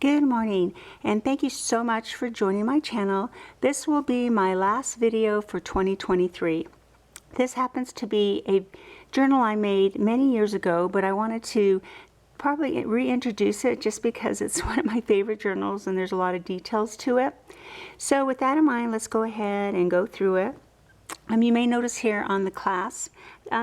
Good morning, and thank you so much for joining my channel. This will be my last video for 2023. This happens to be a journal I made many years ago, but I wanted to probably reintroduce it just because it's one of my favorite journals and there's a lot of details to it. So with that in mind, let's go ahead and go through it. You may notice here on the clasp,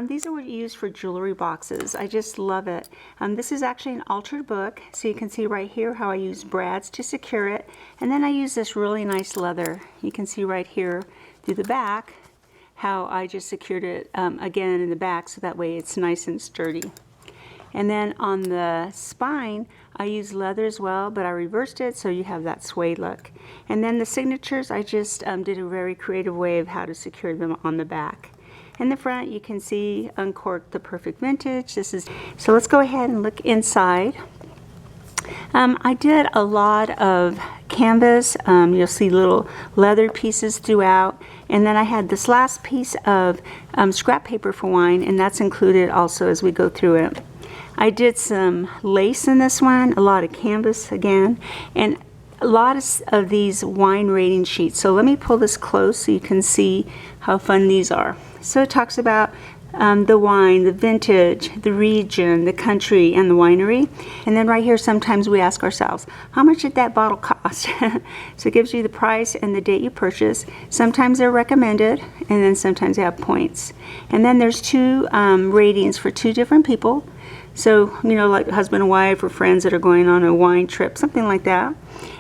these are what you use for jewelry boxes. I just love it. This is actually an altered book, so you can see right here how I use brads to secure it. And then I use this really nice leather. You can see right here through the back how I just secured it again in the back so that way it's nice and sturdy. And then on the spine, I use leather as well, but I reversed it so you have that suede look. And then the signatures, I just did a very creative way of how to secure them on the back. In the front, you can see uncorked the perfect vintage. So let's go ahead and look inside. I did a lot of canvas. You'll see little leather pieces throughout. And then I had this last piece of scrap paper for wine, and that's included also as we go through it. I did some lace in this one, a lot of canvas again, and a lot of these wine rating sheets. So let me pull this close so you can see how fun these are. So it talks about the wine, the vintage, the region, the country, and the winery. And then right here, sometimes we ask ourselves, how much did that bottle cost? So it gives you the price and the date you purchase. Sometimes they're recommended, and then sometimes they have points. And then there's two ratings for two different people. So, you know, like husband and wife or friends that are going on a wine trip, something like that.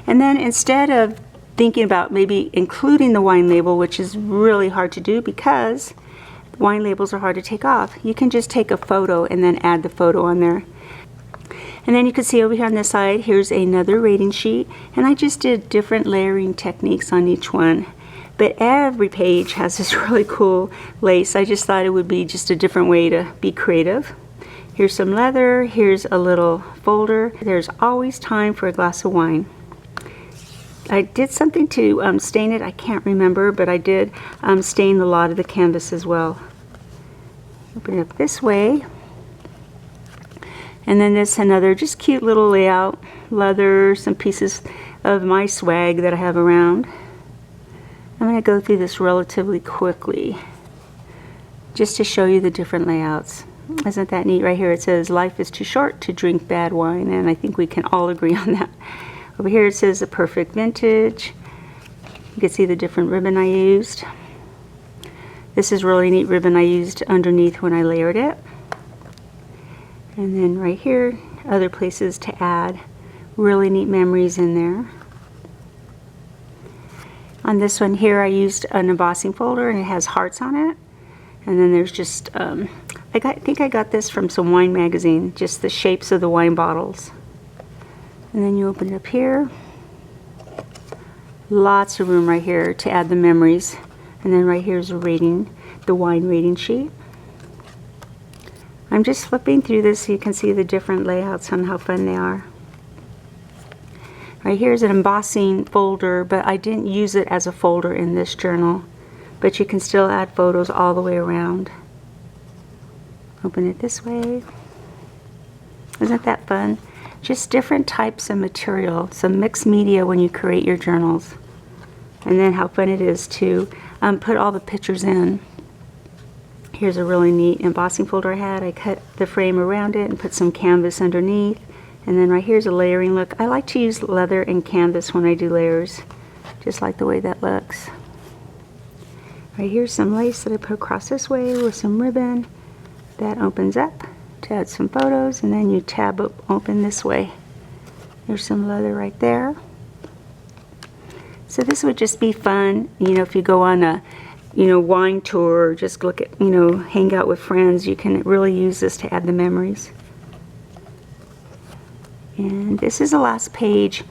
And then instead of thinking about maybe including the wine label, which is really hard to do because wine labels are hard to take off, you can just take a photo and then add the photo on there. And then you can see over here on this side, here's another rating sheet. And I just did different layering techniques on each one. But every page has this really cool lace. I just thought it would be just a different way to be creative. Here's some leather, here's a little folder. There's always time for a glass of wine. I did something to stain it, I can't remember, but I did stain a lot of the canvas as well. Open it up this way. And then this another just cute little layout, leather, some pieces of my swag that I have around. I'm going to go through this relatively quickly just to show you the different layouts. Isn't that neat? Right here it says, life is too short to drink bad wine, and I think we can all agree on that. Over here it says, the perfect vintage. You can see the different ribbon I used. This is really neat ribbon I used underneath when I layered it. And then right here, other places to add really neat memories in there. On this one here, I used an embossing folder, and it has hearts on it. And then there's just, I think I got this from some wine magazine, just the shapes of the wine bottles. And then you open it up here. Lots of room right here to add the memories. And then right here is a rating, the wine rating sheet. I'm just flipping through this so you can see the different layouts on how fun they are. Right here is an embossing folder, but I didn't use it as a folder in this journal. But you can still add photos all the way around. Open it this way. Isn't that fun? Just different types of material, some mixed media when you create your journals. And then how fun it is to put all the pictures in. Here's a really neat embossing folder I had. I cut the frame around it and put some canvas underneath. And then right here's a layering look. I like to use leather and canvas when I do layers. Just like the way that looks. Right here's some lace that I put across this way with some ribbon. That opens up to add some photos, and then you tab open this way. There's some leather right there. So this would just be fun, you know, if you go on a, you know, wine tour, or just look at, you know, hang out with friends, you can really use this to add the memories. And this is the last page.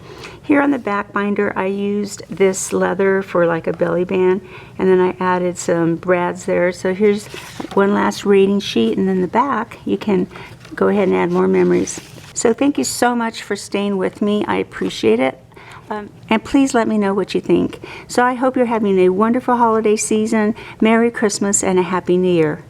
Here on the back binder, I used this leather for like a belly band, and then I added some brads there. So here's one last rating sheet, and then the back, you can go ahead and add more memories. So thank you so much for staying with me. I appreciate it. And please let me know what you think. So I hope you're having a wonderful holiday season, Merry Christmas, and a Happy New Year.